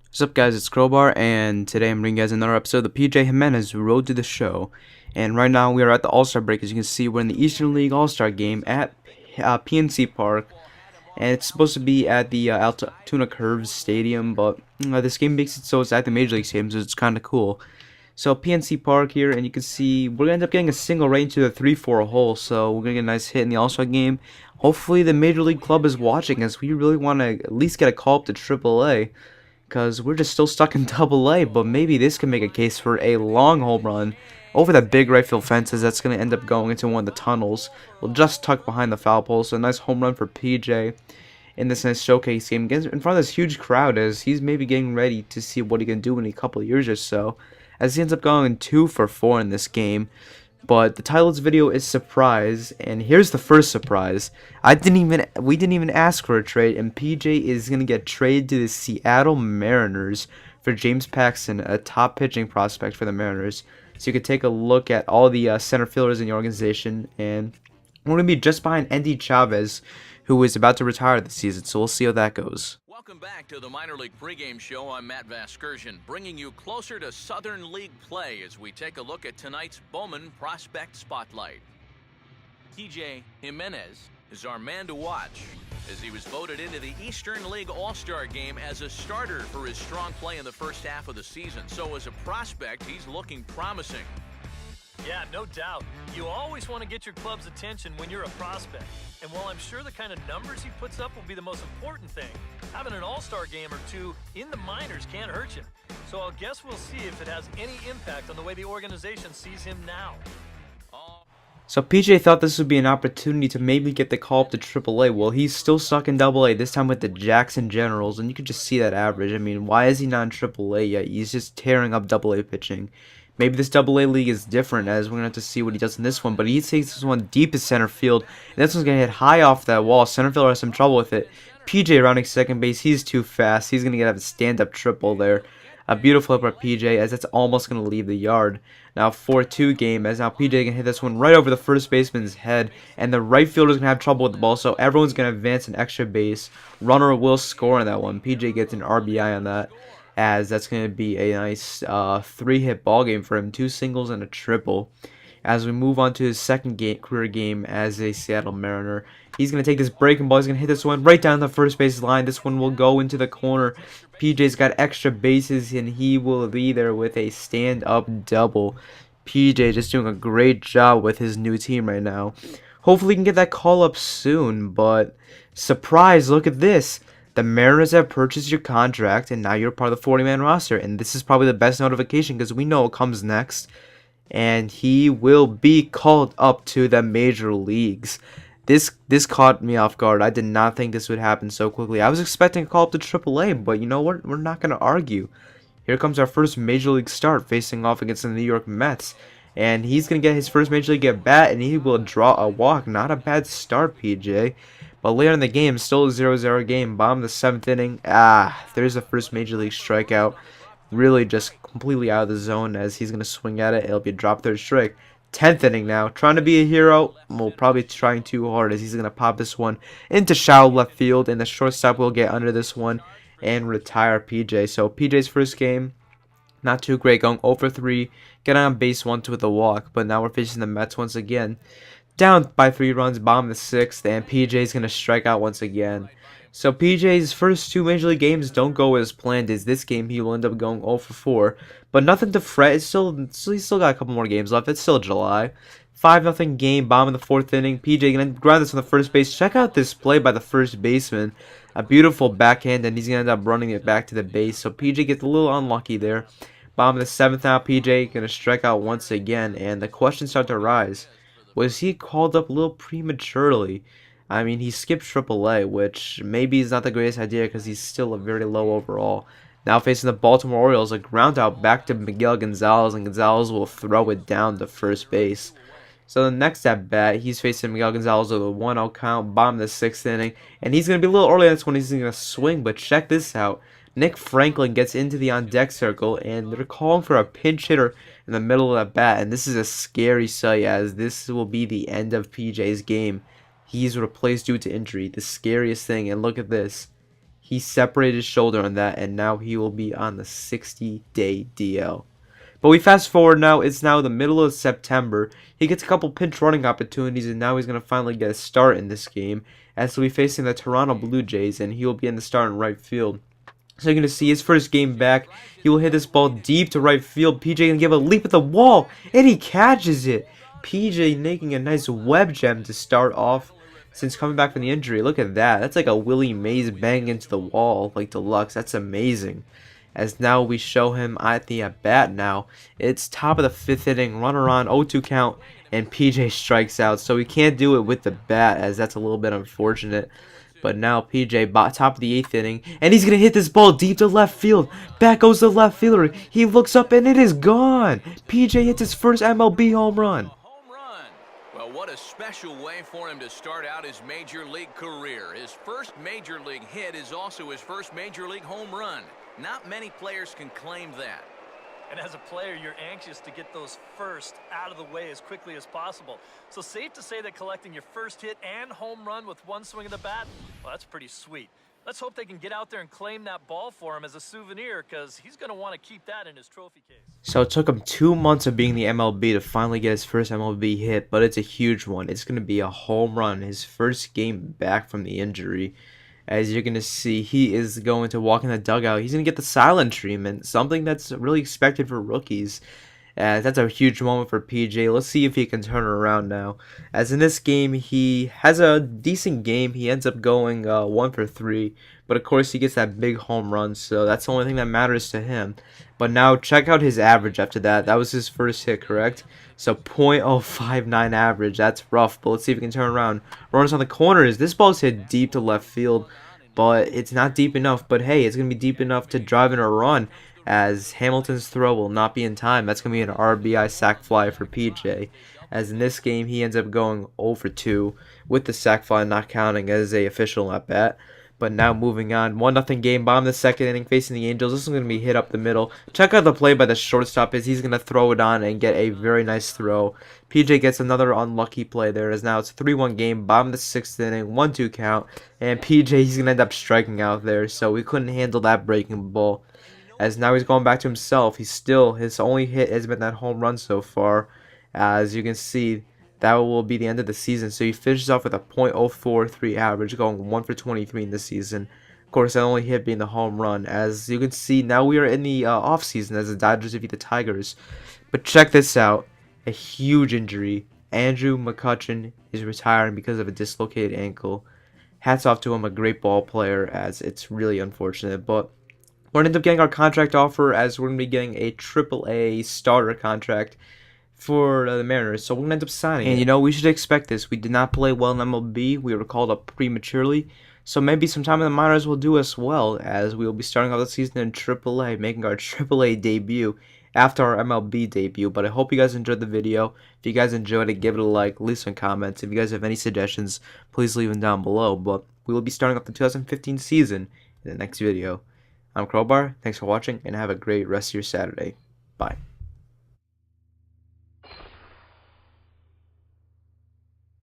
What's up, guys? It's Crowbar, and today I'm bringing you guys another episode of the PJ Jimenez Road to the Show. And right now we are at the All-Star break. As you can see, we're in the Eastern League All-Star game at PNC Park, and it's supposed to be at the Altoona Curves Stadium, but this game makes it so it's at the Major League Stadium, so it's kind of cool. So PNC Park here, and you can see we're gonna end up getting a single right into the 3-4 hole. So we're gonna get a nice hit in the All-Star game. Hopefully the Major League Club is watching, as we really want to at least get a call up to AAA. Because we're just still stuck in Double A, but maybe this can make a case for a long home run over that big right field fences. That's going to end up going into one of the tunnels. We'll just tuck behind the foul pole, so a nice home run for PJ in this nice showcase game. Against, in front of this huge crowd, as he's maybe getting ready to see what he can do in a couple of years or so. As he ends up going 2 for 4 in this game. But the title of this video is Surprise, and here's the first surprise. We didn't even ask for a trade, and PJ is gonna get traded to the Seattle Mariners for James Paxton, a top pitching prospect for the Mariners. So you can take a look at all the center fielders in the organization, and we're gonna be just behind Andy Chavez, who is about to retire this season. So we'll see how that goes. Welcome back to the Minor League Pregame Show. I'm Matt Vasgersian, bringing you closer to Southern League play as we take a look at tonight's Bowman Prospect Spotlight. TJ Jimenez is our man to watch, as he was voted into the Eastern League All-Star Game as a starter for his strong play in the first half of the season. So as a prospect, he's looking promising. Yeah, no doubt. You always want to get your club's attention when you're a prospect. And while I'm sure the kind of numbers he puts up will be the most important thing, having an all-star game or two in the minors can't hurt you. So I guess we'll see if it has any impact on the way the organization sees him now. So PJ thought this would be an opportunity to maybe get the call up to AAA. Well, he's still stuck in AA, this time with the Jackson Generals, and you can just see that average. I mean, why is he not in AAA yet? He's just tearing up AA pitching. Maybe this AA league is different, as we're going to have to see what he does in this one. But he takes this one deep to center field. And this one's going to hit high off that wall. Center fielder has some trouble with it. PJ rounding second base. He's too fast. He's going to have a stand-up triple there. A beautiful hit by PJ, as that's almost going to leave the yard. Now 4-2 game, as now PJ can hit this one right over the first baseman's head. And the right fielder's going to have trouble with the ball, so everyone's going to advance an extra base. Runner will score on that one. PJ gets an RBI on that, as that's going to be a nice 3-hit ball game for him, 2 singles and a triple. As we move on to his second career game as a Seattle Mariner, he's going to take this breaking ball. He's going to hit this one right down the first base line. This one will go into the corner. PJ's got extra bases, and he will be there with a stand-up double. PJ just doing a great job with his new team right now. Hopefully he can get that call up soon, but surprise, look at this. The Mariners have purchased your contract, and now you're part of the 40-man roster. And this is probably the best notification, because we know what comes next. And he will be called up to the major leagues. This caught me off guard. I did not think this would happen so quickly. I was expecting a call up to AAA, but you know what? We're not going to argue. Here comes our first major league start, facing off against the New York Mets. And he's going to get his first major league at bat, and he will draw a walk. Not a bad start, PJ. But later in the game, still a 0-0 game. Bottom of the 7th inning. There's the first major league strikeout. Really just completely out of the zone, as he's going to swing at it. It'll be a drop third strike. 10th inning now. Trying to be a hero. Well, probably trying too hard, as he's going to pop this one into shallow left field. And the shortstop will get under this one and retire PJ. So PJ's first game, not too great. Going 0 for 3. Getting on base once with a walk. But now we're facing the Mets once again. Down by 3 runs, bottom of the 6th, and PJ's going to strike out once again. So PJ's first 2 major league games don't go as planned. As this game, he will end up going 0 for 4. But nothing to fret. He's still got a couple more games left. It's still July. 5-0 game, bottom of the 4th inning. PJ going to ground this on the first base. Check out this play by the first baseman. A beautiful backhand, and he's going to end up running it back to the base. So PJ gets a little unlucky there. Bottom of the 7th now, PJ going to strike out once again. And the questions start to rise. Was he called up a little prematurely? I mean, he skipped AAA, which maybe is not the greatest idea, because he's still a very low overall. Now facing the Baltimore Orioles, a ground out back to Miguel Gonzalez, and Gonzalez will throw it down to first base. So the next at bat, he's facing Miguel Gonzalez with a 1-0 count, bottom of the 6th inning, and he's going to be a little early on this one. He's going to swing, but check this out. Nick Franklin gets into the on-deck circle, and they're calling for a pinch hitter in the middle of that bat, and this is a scary sight, as this will be the end of PJ's game. He's replaced due to injury, the scariest thing, and look at this. He separated his shoulder on that, and now he will be on the 60-day DL. But we fast forward now, it's now the middle of September. He gets a couple pinch running opportunities, and now he's going to finally get a start in this game, as he'll be facing the Toronto Blue Jays, and he will be in the start in right field. So you're going to see his first game back. He will hit this ball deep to right field. PJ going to give a leap at the wall, and he catches it. PJ making a nice web gem to start off since coming back from the injury. Look at that. That's like a Willie Mays bang into the wall, like deluxe. That's amazing. As now we show him at the bat now. It's top of the 5th inning, runner on, 0-2 count, and PJ strikes out. So he can't do it with the bat, as that's a little bit unfortunate. But now PJ, top of the 8th inning, and he's going to hit this ball deep to left field. Back goes the left fielder. He looks up, and it is gone. PJ hits his first MLB home run. Well, what a special way for him to start out his major league career. His first major league hit is also his first major league home run. Not many players can claim that. And as a player, you're anxious to get those first out of the way as quickly as possible. So safe to say that collecting your first hit and home run with one swing of the bat, well, that's pretty sweet. Let's hope they can get out there and claim that ball for him as a souvenir, because he's going to want to keep that in his trophy case. So it took him 2 months of being the MLB to finally get his first MLB hit, but it's a huge one. It's going to be a home run, his first game back from the injury. As you're going to see, he is going to walk in the dugout. He's going to get the silent treatment, something that's really expected for rookies. That's a huge moment for PJ. Let's see if he can turn it around now. As in this game, he has a decent game. He ends up going 1 for 3. But of course, he gets that big home run, so that's the only thing that matters to him. But now, check out his average after that. That was his first hit, correct? So, .059 average. That's rough, but let's see if he can turn around. Runners on the corners. This ball's hit deep to left field, but it's not deep enough. But hey, it's going to be deep enough to drive in a run, as Hamilton's throw will not be in time. That's going to be an RBI sac fly for PJ. As in this game, he ends up going 0 for 2 with the sac fly not counting as a official at bat. But now moving on, 1-0 game, bottom of the 2nd inning, facing the Angels. This is going to be hit up the middle. Check out the play by the shortstop, as he's going to throw it on and get a very nice throw. PJ gets another unlucky play there, as now it's a 3-1 game, bottom of the 6th inning, 1-2 count. And PJ, he's going to end up striking out there, so we couldn't handle that breaking ball. As now he's going back to himself. His only hit has been that home run so far. As you can see, that will be the end of the season. So he finishes off with a .043 average, going 1 for 23 in the season. Of course, that only hit being the home run. As you can see, now we are in the offseason as the Dodgers defeat the Tigers. But check this out. A huge injury. Andrew McCutchen is retiring because of a dislocated ankle. Hats off to him, a great ball player, as it's really unfortunate. But we're going to end up getting our contract offer, as we're going to be getting a AAA starter contract for the Mariners, so we're going to end up signing. And you know, we should expect this. We did not play well in MLB. We were called up prematurely, so maybe sometime in the minors will do us well, as we will be starting off the season in AAA, making our AAA debut after our MLB debut. But I hope you guys enjoyed the video. If you guys enjoyed it, give it a like, leave some comments. If you guys have any suggestions, please leave them down below. But we will be starting off the 2015 season in the next video. I'm Crowbar, thanks for watching, and have a great rest of your Saturday. Bye.